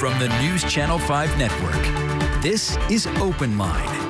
from the News Channel 5 Network. This is OpenLine.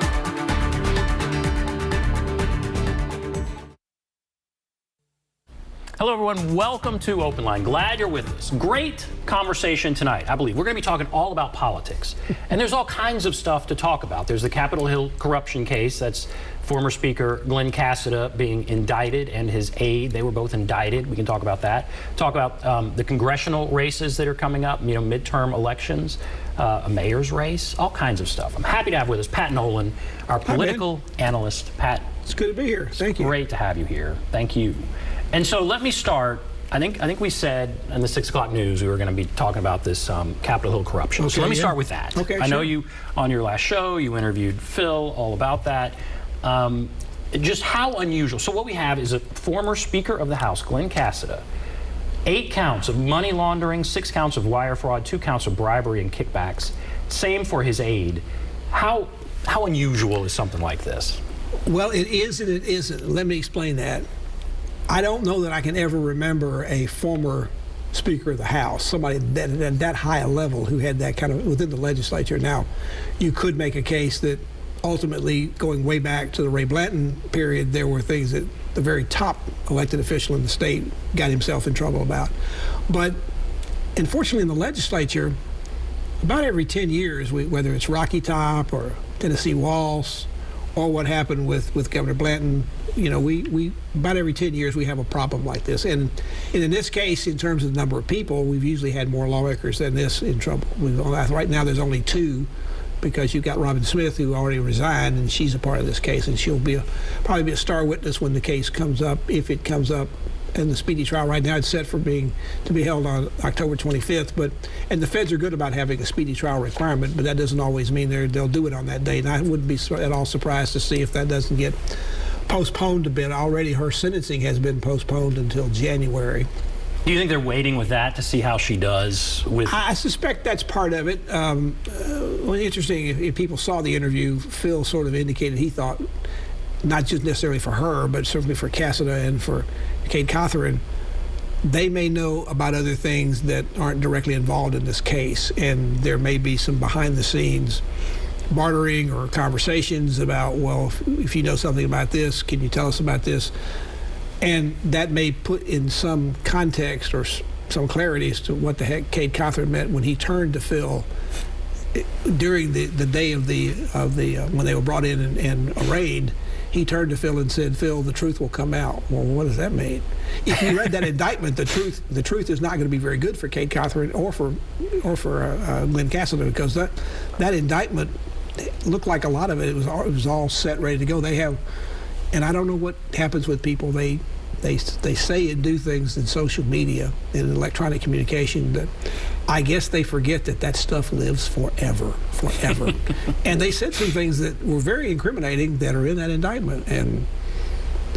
Hello, everyone. Welcome to OpenLine. Glad you're with us. Great conversation tonight, I believe. We're going to be talking all about politics. And there's all kinds of stuff to talk about. There's the Capitol Hill corruption case. That's former Speaker Glen Casada being indicted and his aide. They were both indicted. We can talk about that. Talk about the congressional races that are coming up, midterm elections, a mayor's race, all kinds of stuff. I'm happy to have with us Pat Nolan, our political analyst. Pat. It's good to be here. Thank you. Great to have you here. Thank you. And so let me start. I think we said in the 6 o'clock news we were going to be talking about this Capitol Hill corruption. So let me start with that. Okay, I know you, on your last show, you interviewed Phil all about that. Just how unusual. So what we have is a former Speaker of the House, Glen Casada, 8 counts of money laundering, 6 counts of wire fraud, 2 counts of bribery and kickbacks. Same for his aide. How unusual is something like this? Well, it is and it isn't. Let me explain that. I don't know that I can ever remember a former Speaker of the House, somebody at that high a level who had that kind of within the legislature. Now, you could make a case that ultimately, going way back to the Ray Blanton period, there were things that the very top elected official in the state got himself in trouble about. But unfortunately, in the legislature, about every 10 years, whether it's Rocky Top or Tennessee Waltz, or what happened with Governor Blanton, we about every 10 years we have a problem like this. And in this case, in terms of the number of people, we've usually had more lawmakers than this in trouble. Right now there's only 2, because you've got Robin Smith, who already resigned, and she's a part of this case, and she'll probably be a star witness when the case comes up, if it comes up. And the speedy trial right now it's set for to be held on October 25th. And the feds are good about having a speedy trial requirement, but that doesn't always mean they'll do it on that day. And I wouldn't be at all surprised to see if that doesn't get postponed a bit. Already her sentencing has been postponed until January. Do you think they're waiting with that to see how she does with? I suspect that's part of it. Well, interesting, if people saw the interview, Phil sort of indicated he thought, not just necessarily for her, but certainly for Casada and for Cade Cothren, they may know about other things that aren't directly involved in this case, and there may be some behind-the-scenes bartering or conversations about, well, if you know something about this, can you tell us about this? And that may put in some context or some clarity as to what the heck Cade Cothren meant when he turned to Phil during the day of the when they were brought in and arraigned. He turned to Phil and said, "Phil, the truth will come out." Well, what does that mean? If you read that indictment, the truth is not going to be very good for Cade Cothren or for Glen Casada, because that indictment looked like a lot of it. It was all set, ready to go. They have, and I don't know what happens with people. They say and do things in social media and in electronic communication that I guess they forget that stuff lives forever. And they said some things that were very incriminating that are in that indictment. And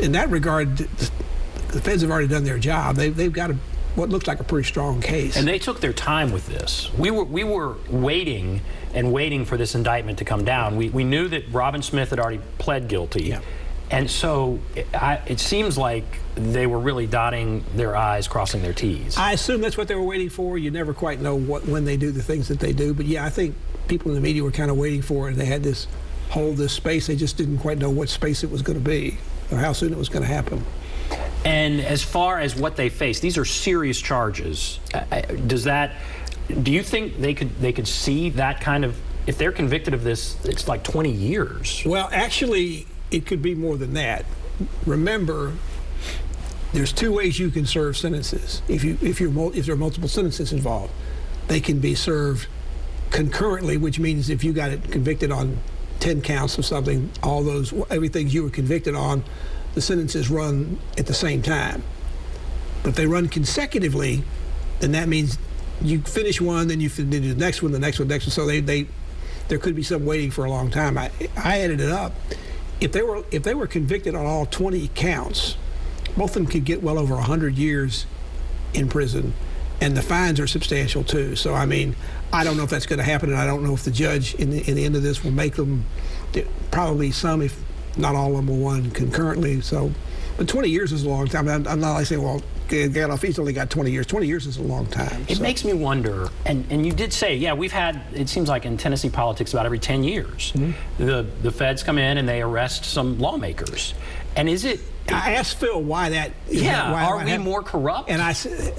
in that regard, the feds have already done their job. They've got what looks like a pretty strong case. And they took their time with this. We were waiting for this indictment to come down. We knew that Robin Smith had already pled guilty. Yeah. And so it seems like they were really dotting their I's, crossing their T's. I assume that's what they were waiting for. You never quite know when they do the things that they do. But yeah, I think people in the media were kind of waiting for it. They had this space. They just didn't quite know what space it was going to be or how soon it was going to happen. And as far as what they face, these are serious charges. Do you think they could see that kind of, if they're convicted of this, it's like 20 years? Well, actually, it could be more than that. Remember, there's 2 ways you can serve sentences. If there are multiple sentences involved, they can be served concurrently, which means if you got it convicted on 10 counts of something, everything you were convicted on, the sentences run at the same time. But if they run consecutively, then that means you finish one, then you do the next one, the next one, the next one. So there could be some waiting for a long time. I added it up. If they were convicted on all 20 counts, both of them could get well over 100 years in prison, and the fines are substantial too. So I mean, I don't know if that's going to happen, and I don't know if the judge in the end of this will make them. Probably some, if not all of them, will run concurrently. So, but 20 years is a long time. I'm not like saying, well, got off. He's only got 20 years. 20 years is a long time. It makes me wonder, and you did say, yeah, we've had, it seems like in Tennessee politics about every 10 years, the feds come in and they arrest some lawmakers. And is it... I asked Phil why that... Are we more corrupt? And I said,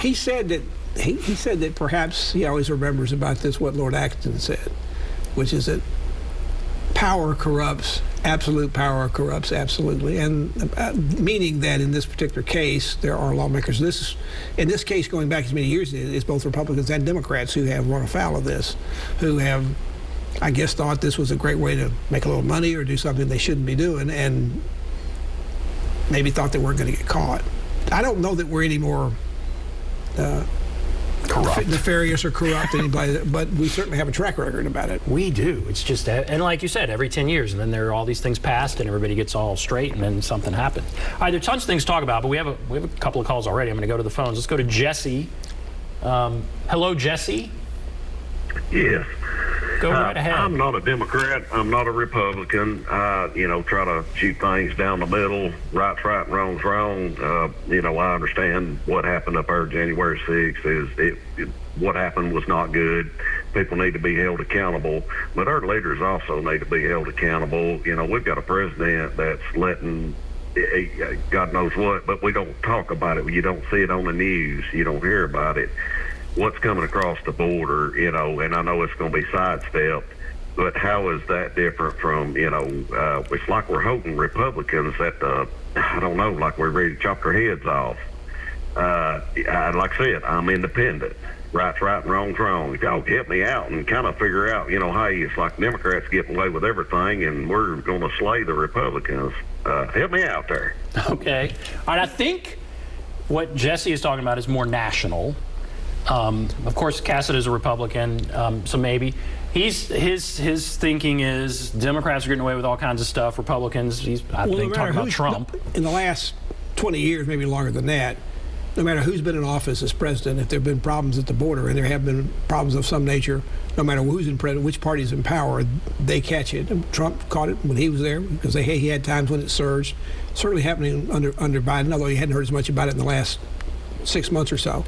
he said that he said that perhaps he always remembers about this what Lord Acton said, which is that power corrupts, absolute power corrupts absolutely, and meaning that in this particular case there are lawmakers. In this case, going back as many years, it's both Republicans and Democrats who have run afoul of this, who have, I guess, thought this was a great way to make a little money or do something they shouldn't be doing, and maybe thought they weren't going to get caught. I don't know that we're any more corrupt, nefarious or corrupt anybody, but we certainly have a track record about it. We do. It's just, and like you said, every 10 years, and then there are all these things passed, and everybody gets all straight, and then something happens. All right, there are tons of things to talk about, but we have a couple of calls already. I'm going to go to the phones. Let's go to Jesse. Hello, Jesse. Yes. Go right ahead. I'm not a Democrat. I'm not a Republican. Try to shoot things down the middle. Right's right and wrong's wrong. I understand what happened up there January 6th. What happened was not good. People need to be held accountable. But our leaders also need to be held accountable. We've got a president that's letting God knows what, but we don't talk about it. You don't see it on the news. You don't hear about it. What's coming across the border, and I know it's going to be sidestepped, but how is that different from, it's like we're holding Republicans at I don't know, like we're ready to chop their heads off. Like I said, I'm independent. Right's right and wrong's wrong. If y'all help me out and kind of figure out, hey, it's like Democrats getting away with everything and we're going to slay the Republicans. Help me out there. Okay. All right, I think what Jesse is talking about is more national. Of course, Casada is a Republican, so maybe his thinking is Democrats are getting away with all kinds of stuff. Republicans, I think, talking about Trump. In the last 20 years, maybe longer than that, no matter who's been in office as president, if there have been problems at the border, and there have been problems of some nature, no matter who's in president, which party's in power, they catch it. And Trump caught it when he was there because he had times when it surged. Certainly happening under Biden, although he hadn't heard as much about it in the last 6 months or so.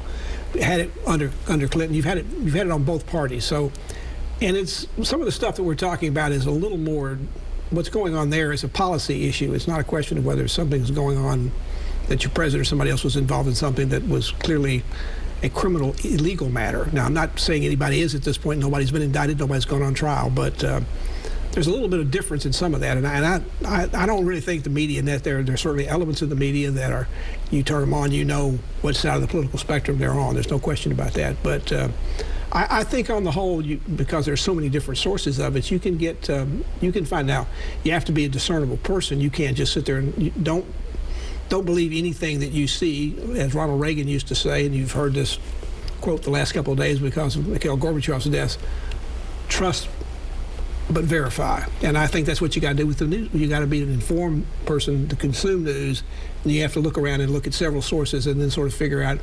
Had it under Clinton. You've had it on both parties. So, and it's some of the stuff that we're talking about is a little more. What's going on there is a policy issue. It's not a question of whether something's going on that your president or somebody else was involved in something that was clearly a criminal, illegal matter. Now, I'm not saying anybody is at this point. Nobody's been indicted. Nobody's gone on trial. But there's a little bit of difference in some of that. And I don't really think the media in that there's certainly elements of the media that are, you turn them on, what side of the political spectrum they're on. There's no question about that. But I think on the whole, because there's so many different sources of it, you can find out. You have to be a discernible person. You can't just sit there and don't believe anything that you see, as Ronald Reagan used to say, and you've heard this quote the last couple of days because of Mikhail Gorbachev's death. Trust but verify. And I think that's what you got to do with the news. You got to be an informed person to consume news, and you have to look around and look at several sources and then sort of figure out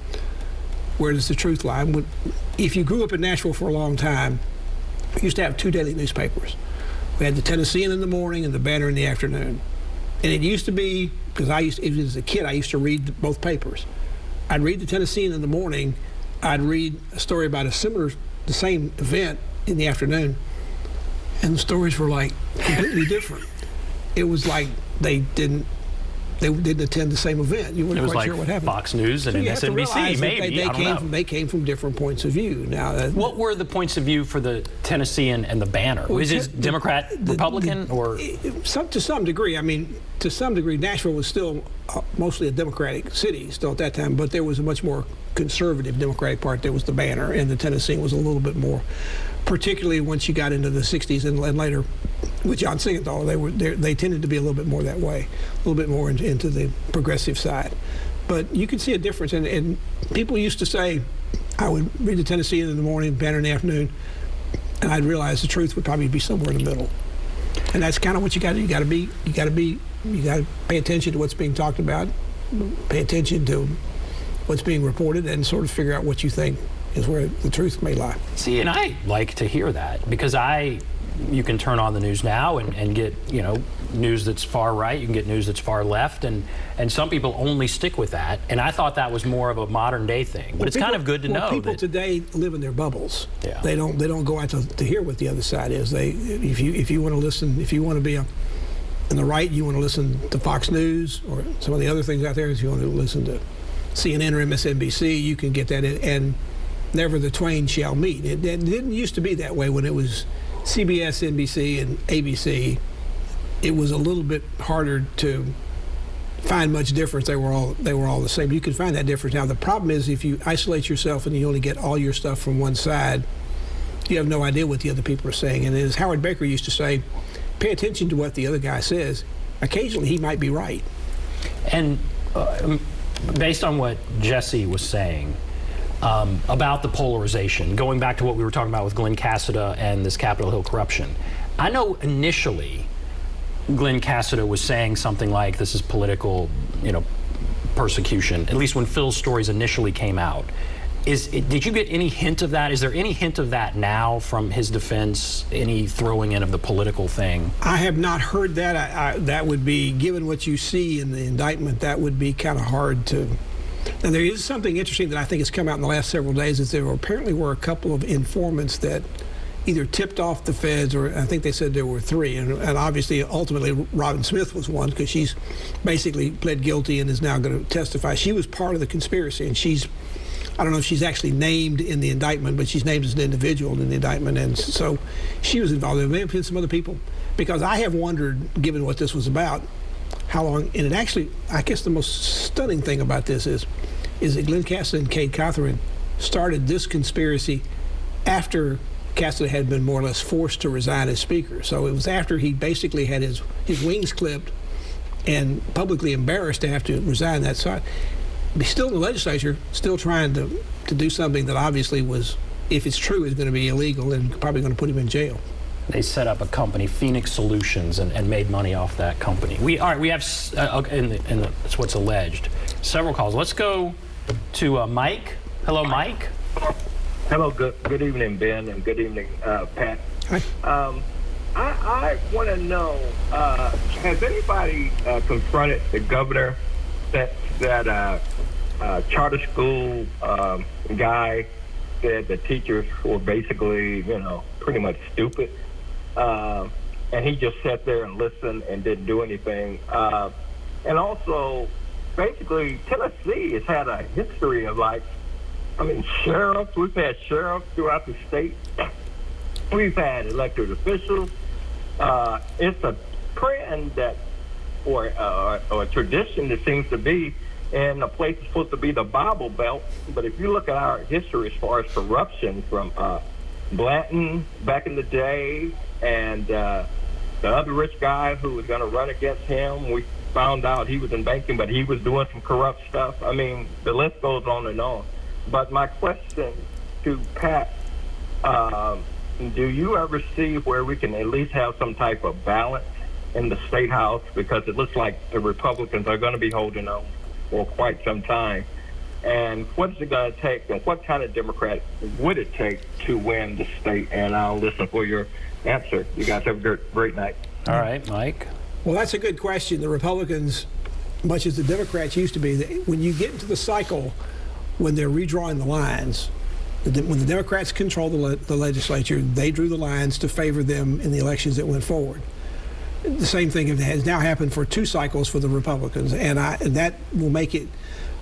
where does the truth lie. If you grew up in Nashville for a long time, we used to have 2 daily newspapers. We had the Tennessean in the morning and the Banner in the afternoon. And it used to be, because as a kid, I used to read both papers. I'd read the Tennessean in the morning. I'd read a story about the same event in the afternoon. And the stories were like completely different. It was like they didn't attend the same event. You weren't quite sure what happened. Fox News and MSNBC, maybe. They came from different points of view. Now, what were the points of view for the Tennessean and the Banner? Was it Democrat, Republican, or to some degree? I mean, to some degree, Nashville was still mostly a Democratic city still at that time, but there was a much more conservative Democratic part. There was the Banner, and the Tennessean was a little bit more, particularly once you got into the 60s and later with John Singleton. They tended to be a little bit more that way, a little bit more into the progressive side. But you could see a difference, and people used to say, I would read the Tennessean in the morning, Banner in the afternoon, and I'd realize the truth would probably be somewhere in the middle. And that's kind of what you got to do. You got to pay attention to what's being talked about, pay attention to what's being reported, and sort of figure out what you think is where the truth may lie. See, and I like to hear that because you can turn on the news now and get, you know, news that's far right, you can get news that's far left, and some people only stick with that. And I thought that was more of a modern day thing. But it's kind of good to know people that today live in their bubbles. Yeah. They don't go out to hear what the other side is. If you want to listen, if you want to be in the right, you want to listen to Fox News or some of the other things out there. If you want to listen to CNN or MSNBC, you can get that in, and never the twain shall meet. It didn't used to be that way when it was CBS, NBC, and ABC. It was a little bit harder to find much difference. They were all the same. You can find that difference now. The problem is if you isolate yourself and you only get all your stuff from one side, you have no idea what the other people are saying. And as Howard Baker used to say, pay attention to what the other guy says. Occasionally he might be right. And based on what Jesse was saying about the polarization, going back to what we were talking about with Glen Casada and this Capitol Hill corruption, I know initially Glen Casada was saying something like this is political, you know, persecution, at least when Phil's stories initially came out. Did you get any hint of that? Is there any hint of that now from his defense, any throwing in of the political thing? I have not heard that. That would be, given what you see in the indictment, that would be kind of hard to. And there is something interesting that I think has come out in the last several days, is there apparently were a couple of informants that either tipped off the feds, or I think they said there were 3, and obviously ultimately Robin Smith was one, because she's basically pled guilty and is now going to testify. She was part of the conspiracy, and I don't know if she's actually named in the indictment, but she's named as an individual in the indictment, and so she was involved. There may have been some other people, because I have wondered, given what this was about, how long, and it actually, I guess the most stunning thing about this is that Glen Casada and Cade Cothren started this conspiracy after Casada had been more or less forced to resign as Speaker. So it was after he basically had his wings clipped and publicly embarrassed to have to resign that side. He's still in the legislature, still trying to do something that obviously was, if it's true, is going to be illegal and probably going to put him in jail. They set up a company, Phoenix Solutions, and made money off that company. We have, that's what's alleged, several calls. Let's go to Mike. Hello, Mike. Hello, good evening, Ben, and good evening, Pat. Hi. I want to know, has anybody confronted the governor that charter school guy said the teachers were basically, you know, pretty much stupid, and he just sat there and listened and didn't do anything. And also, basically, Tennessee has had a history of, like, I mean, sheriffs, we've had sheriffs throughout the state. We've had elected officials. It's a trend that, or a tradition that seems to be in a place that's supposed to be the Bible Belt. But if you look at our history as far as corruption from Blanton back in the day, and the other rich guy who was going to run against him, we found out he was in banking, but he was doing some corrupt stuff. I mean, the list goes on and on. But my question to Pat, do you ever see where we can at least have some type of balance in the State House? Because it looks like the Republicans are going to be holding on for quite some time. And what is it going to take, and what kind of Democrat would it take to win the state? And I'll listen for your answer. You guys have a great night. All right, Mike. Well, that's a good question. The Republicans, much as the Democrats used to be, when you get into the cycle when they're redrawing the lines, when the Democrats control the legislature, they drew the lines to favor them in the elections that went forward. The same thing has now happened for 2 cycles for the Republicans, and that will make it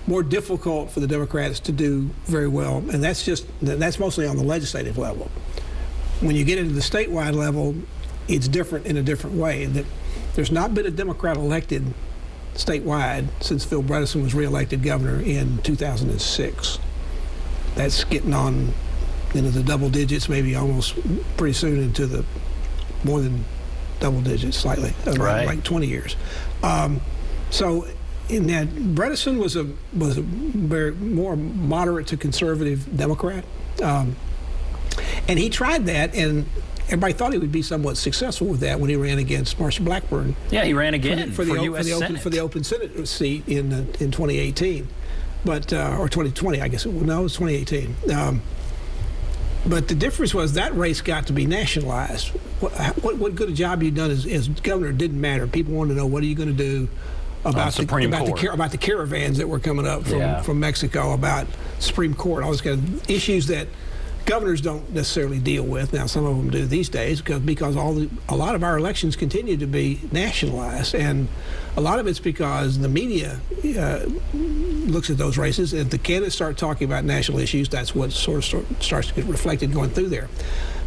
more difficult for the Democrats to do very well. And that's mostly on the legislative level. When you get into the statewide level, it's different in a different way. That there's not been a Democrat elected statewide since Phil Bredesen was reelected governor in 2006. That's getting on into the double digits, maybe almost pretty soon into the more than double digits, slightly, right. Like 20 years. So in that, Bredesen was a very more moderate to conservative Democrat, and he tried that, and everybody thought he would be somewhat successful with that when he ran against Marsha Blackburn. Yeah, he ran again for U.S. Senate. For the open Senate seat in 2018, but or 2020, I guess. No, it was 2018. But the difference was that race got to be nationalized. What good a job you done as governor didn't matter. People wanted to know, what are you going to do about the caravans that were coming up from Mexico, about Supreme Court, all those kind of issues that governors don't necessarily deal with. Now, some of them do these days because a lot of our elections continue to be nationalized, and a lot of it's because the media looks at those races. If the candidates start talking about national issues, that's what starts to get reflected going through there.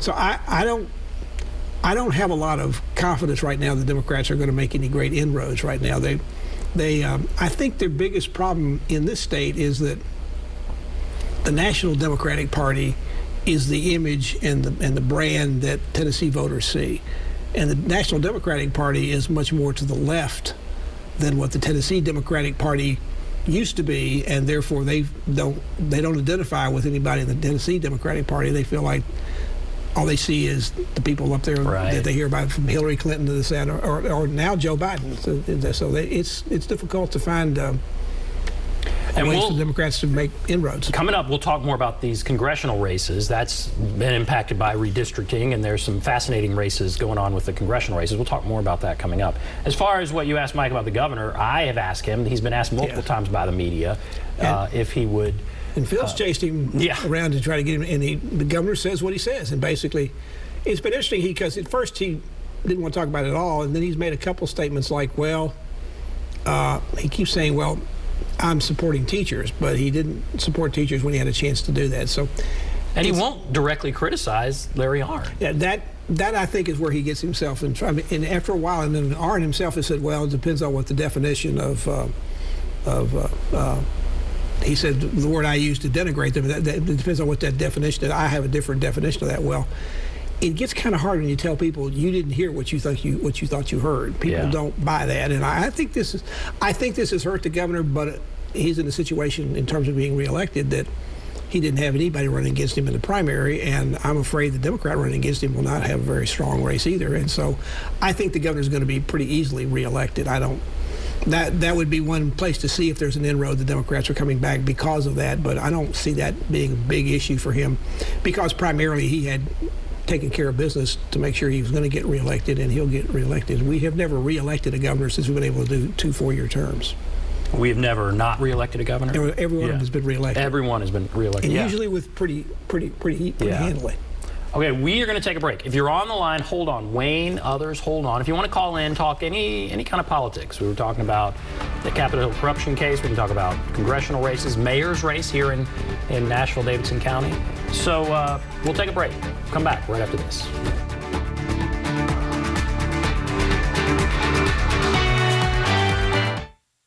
So I don't have a lot of confidence right now the Democrats are going to make any great inroads right now. I think their biggest problem in this state is that the National Democratic Party is the image and the brand that Tennessee voters see. And the National Democratic Party is much more to the left than what the Tennessee Democratic Party used to be, and therefore they don't identify with anybody in the Tennessee Democratic Party. They feel like all they see is the people up there that they hear about, from Hillary Clinton to the Senate, or now Joe Biden. So it's difficult to find ways for the Democrats to make inroads. Coming up, we'll talk more about these congressional races. That's been impacted by redistricting, and there's some fascinating races going on with the congressional races. We'll talk more about that coming up. As far as what you asked Mike about the governor, I have asked him, he's been asked multiple times by the media, if he would. And Phil's chased him around to try to get him, and the governor says what he says. And basically, it's been interesting because at first he didn't want to talk about it at all, and then he's made a couple statements like, he keeps saying, I'm supporting teachers, but he didn't support teachers when he had a chance to do that. And he won't directly criticize Larry Arnn. Yeah, that I think is where he gets himself in trouble. And after a while, and then Arnn himself has said, it depends on what the definition he said the word I used to denigrate them. That depends on what that definition is. I have a different definition of that. It gets kind of hard when you tell people you didn't hear what you thought you heard. People don't buy that, and I think this has hurt the governor. But he's in a situation in terms of being reelected that he didn't have anybody running against him in the primary, and I'm afraid the Democrat running against him will not have a very strong race either. And so, I think the governor's going to be pretty easily reelected. That would be one place to see if there's an inroad. The Democrats are coming back because of that, but I don't see that being a big issue for him, because primarily he had taken care of business to make sure he was going to get reelected, and he'll get reelected. We have never reelected a governor since we've been able to do 2 4-year terms. We have never not reelected a governor? Everyone has been reelected. Everyone has been reelected, and usually with pretty handily. Okay, we are going to take a break. If you're on the line, hold on. Wayne, others, hold on. If you want to call in, talk any kind of politics. We were talking about the Capitol Hill corruption case. We can talk about congressional races, mayor's race here in Nashville, Davidson County. So we'll take a break. Come back right after this.